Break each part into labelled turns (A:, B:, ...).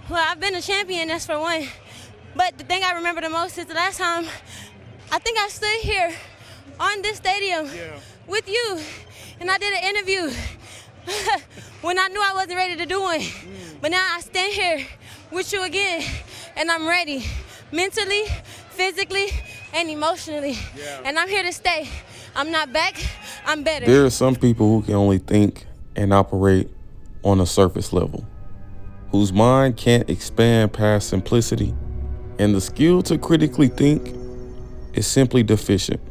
A: Well, I've been a champion, that's for one. But the thing I remember the most is the last time I think I stood here on this stadium with you, and I did an interview when I knew I wasn't ready to do one. But now I stand here with you again, and I'm ready, mentally, physically, and emotionally. And I'm here to stay. I'm not back, I'm better.
B: There are some people who can only think and operate on a surface level, whose mind can't expand past simplicity, and the skill to critically think is simply deficient.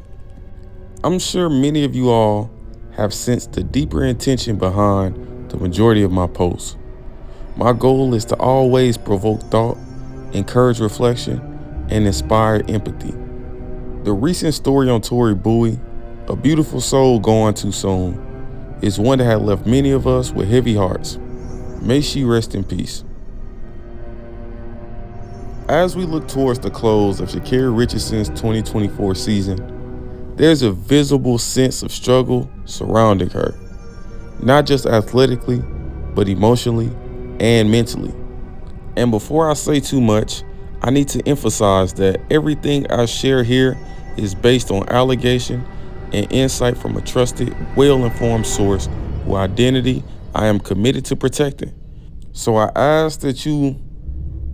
B: I'm sure many of you all have sensed the deeper intention behind the majority of my posts. My goal is to always provoke thought, encourage reflection, and inspire empathy. The recent story on Tori Bowie, A Beautiful Soul Gone Too Soon, is one that had left many of us with heavy hearts. May she rest in peace. As we look towards the close of Sha'Carri Richardson's 2024 season, there's a visible sense of struggle surrounding her, not just athletically, but emotionally and mentally. And before I say too much, I need to emphasize that everything I share here is based on allegation and insight from a trusted, well-informed source whose identity I am committed to protecting. So I ask that you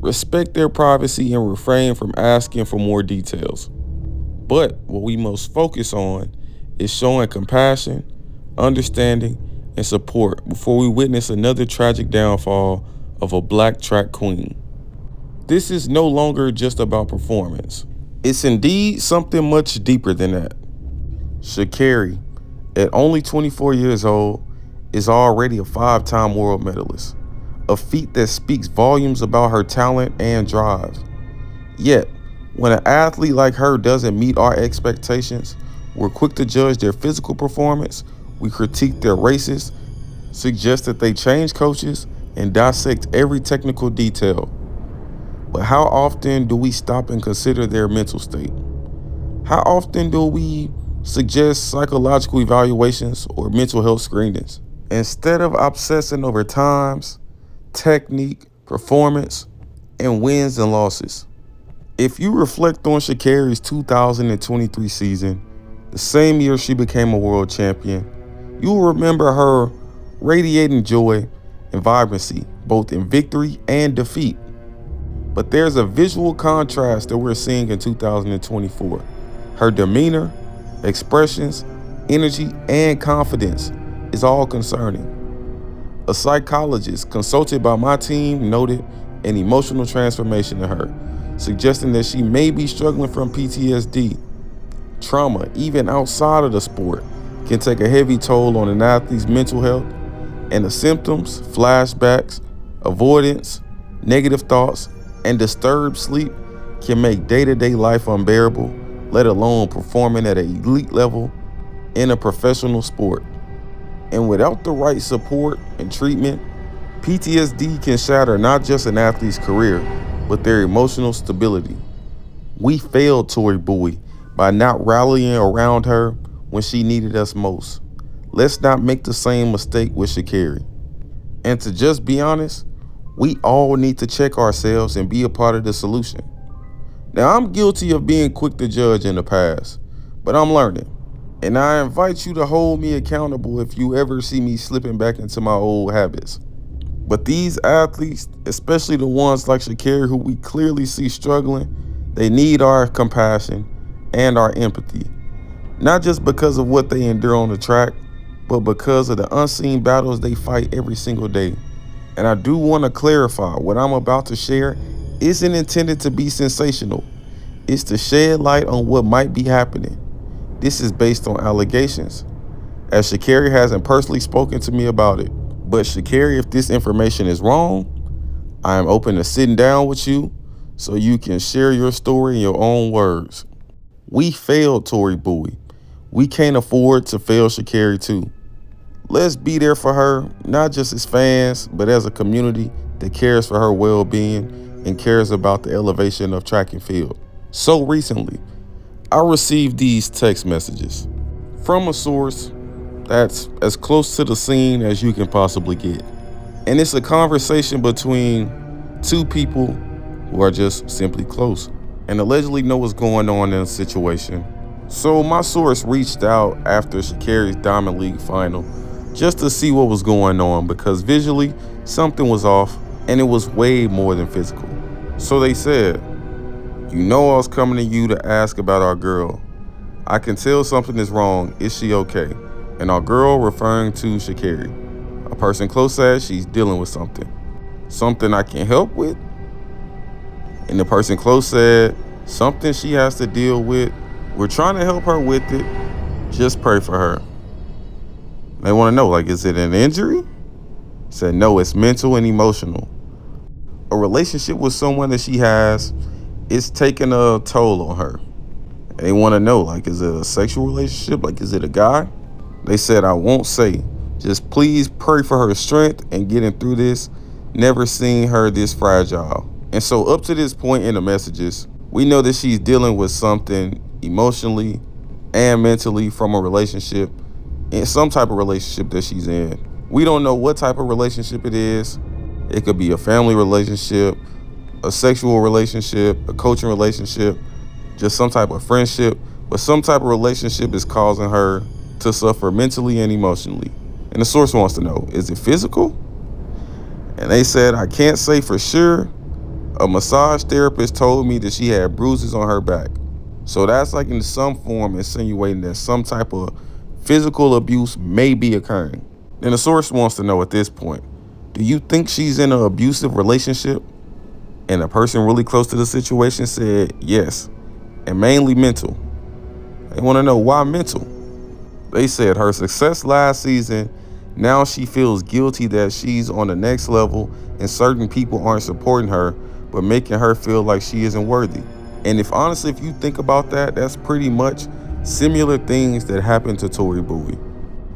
B: respect their privacy and refrain from asking for more details. But what we most focus on is showing compassion, understanding, and support before we witness another tragic downfall of a Black track queen. This is no longer just about performance. It's indeed something much deeper than that. Sha'Carri, at only 24 years old, is already a 5-time world medalist, a feat that speaks volumes about her talent and drive. Yet, when an athlete like her doesn't meet our expectations, we're quick to judge their physical performance, we critique their races, suggest that they change coaches, and dissect every technical detail. But how often do we stop and consider their mental state? How often do we suggest psychological evaluations or mental health screenings, instead of obsessing over times, technique, performance, and wins and losses? If you reflect on Sha'Carri's 2023 season, the same year she became a world champion, you will remember her radiating joy and vibrancy, both in victory and defeat. But there's a visual contrast that we're seeing in 2024. Her demeanor, expressions, energy, and confidence is all concerning. A psychologist consulted by my team noted an emotional transformation in her, suggesting that she may be struggling from PTSD. Trauma, even outside of the sport, can take a heavy toll on an athlete's mental health, and the symptoms, flashbacks, avoidance, negative thoughts, and disturbed sleep can make day-to-day life unbearable, let alone performing at an elite level in a professional sport. And without the right support and treatment, PTSD can shatter not just an athlete's career, but their emotional stability. We failed Tori Bowie by not rallying around her when she needed us most. Let's not make the same mistake with Sha'Carri. And to just be honest, we all need to check ourselves and be a part of the solution. Now, I'm guilty of being quick to judge in the past, but I'm learning. And I invite you to hold me accountable if you ever see me slipping back into my old habits. But these athletes, especially the ones like Sha'Carri who we clearly see struggling, they need our compassion and our empathy. Not just because of what they endure on the track, but because of the unseen battles they fight every single day. And I do want to clarify, what I'm about to share isn't intended to be sensational. It's to shed light on what might be happening. This is based on allegations, as Sha'Carri hasn't personally spoken to me about it. But Sha'Carri, if this information is wrong, I am open to sitting down with you so you can share your story in your own words. We failed Tori Bowie. We can't afford to fail Sha'Carri too. Let's be there for her, not just as fans, but as a community that cares for her well-being and cares about the elevation of track and field. So recently, I received these text messages from a source that's as close to the scene as you can possibly get. And it's a conversation between Two people who are just simply close and allegedly know what's going on in the situation. So my source reached out after Sha'Carri's Diamond League final just to see what was going on, because visually something was off and it was way more than physical. So they said, "You know I was coming to you to ask about our girl. I can tell something is wrong. Is she okay?" And our girl, referring to Sha'Carri. A person close said she's dealing with something. Something I can help with? And the person close said, something she has to deal with. We're trying to help her with it. Just pray for her. They want to know, like, is it an injury? Said, no, it's mental and emotional. A relationship with someone that she has is taking a toll on her. They want to know, like, is it a sexual relationship? Like, is it a guy? They said, I won't say. Just please pray for her strength and getting through this. Never seen her this fragile. And so up to this point in the messages, we know that she's dealing with something emotionally and mentally from a relationship, in some type of relationship that she's in. We don't know what type of relationship it is. It could be a family relationship, a sexual relationship, a coaching relationship, just some type of friendship, but some type of relationship is causing her to suffer mentally and emotionally. And the source wants to know, is it physical? And they said, I can't say for sure. A massage therapist told me that she had bruises on her back. So that's like in some form insinuating that some type of physical abuse may be occurring. Then the source wants to know at this point, do you think she's in an abusive relationship? And a person really close to the situation said yes, and mainly mental. They want to know why mental. They said her success last season, now she feels guilty that she's on the next level and certain people aren't supporting her, but making her feel like she isn't worthy. And if honestly, if you think about that, that's pretty much similar things that happened to Tori Bowie.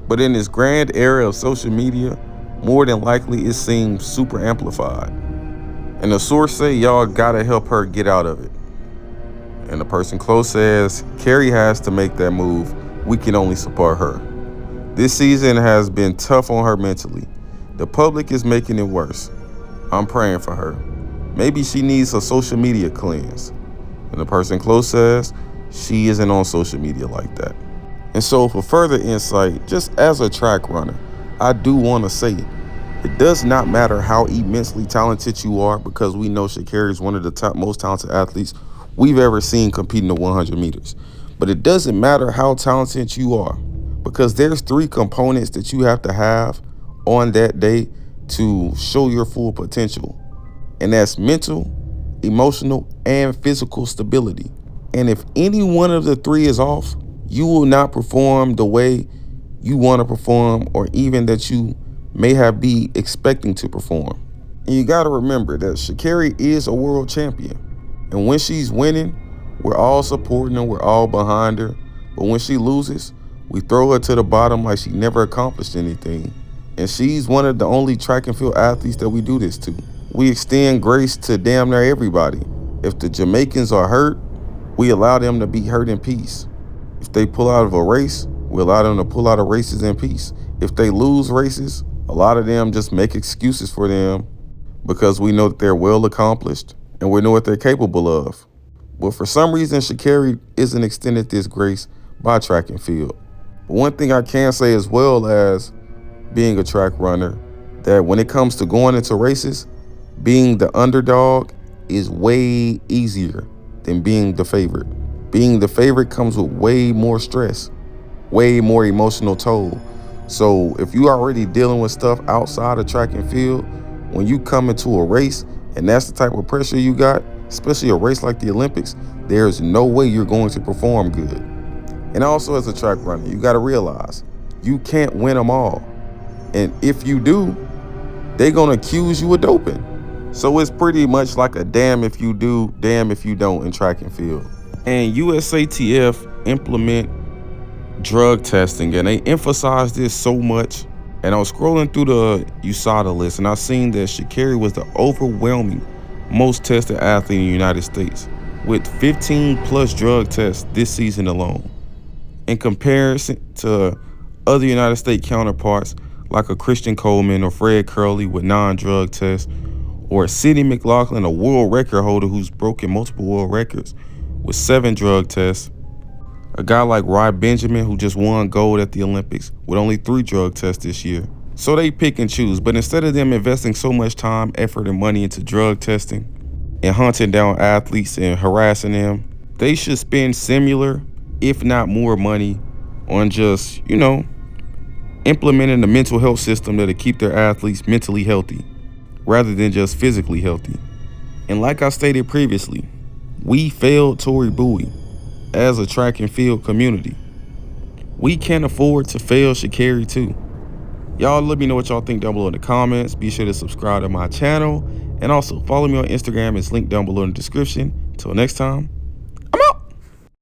B: But in this grand era of social media, more than likely it seems super amplified. And the source say y'all gotta help her get out of it. And the person close says, Carrie has to make that move. We can only support her. This season has been tough on her mentally. The public is making it worse. I'm praying for her. Maybe she needs a social media cleanse. And the person close says, she isn't on social media like that. And so for further insight, just as a track runner, I do want to say it does not matter how immensely talented you are, because we know Sha'Carri is one of the top most talented athletes we've ever seen competing the 100 meters. But it doesn't matter how talented you are, because there's 3 components that you have to have on that day to show your full potential. And that's mental, emotional, and physical stability. And if any one of the 3 is off, you will not perform the way you want to perform, or even that you may have be expecting to perform. And you got to remember that Sha'Carri is a world champion. And when she's winning, we're all supporting her, we're all behind her. But when she loses, we throw her to the bottom like she never accomplished anything. And she's one of the only track and field athletes that we do this to. We extend grace to damn near everybody. If the Jamaicans are hurt, we allow them to be hurt in peace. If they pull out of a race, we allow them to pull out of races in peace. If they lose races, a lot of them just make excuses for them because we know that they're well accomplished and we know what they're capable of. But for some reason, Sha'Carri isn't extended this grace by track and field. But one thing I can say, as well as being a track runner, that when it comes to going into races, being the underdog is way easier than being the favorite. Being the favorite comes with way more stress, way more emotional toll. So if you already dealing with stuff outside of track and field, when you come into a race and that's the type of pressure you got, especially a race like the Olympics, there's no way you're going to perform good. And also as a track runner, you got to realize you can't win them all. And if you do, they're going to accuse you of doping. So it's pretty much like a damn if you do, damn if you don't in track and field. And USATF implement drug testing, and they emphasize this so much. And I was scrolling through the USADA list, and I seen that Sha'Carri was the overwhelming most tested athlete in the United States, with 15 plus drug tests this season alone. In comparison to other United States counterparts like a Christian Coleman or Fred Curley with non-drug tests, Or Sidney McLaughlin, a world record holder who's broken multiple world records with 7 drug tests. A guy like Rod Benjamin, who just won gold at the Olympics with only 3 drug tests this year. So they pick and choose, but instead of them investing so much time, effort, and money into drug testing and hunting down athletes and harassing them, they should spend similar, if not more money on just, implementing a mental health system that'll keep their athletes mentally healthy rather than just physically healthy. And like I stated previously, we failed Tory Bowie as a track and field community. We can't afford to fail Sha'Carri too. Y'all let me know what y'all think down below in the comments. Be sure to subscribe to my channel and also follow me on Instagram. It's linked down below in the description. Till next time.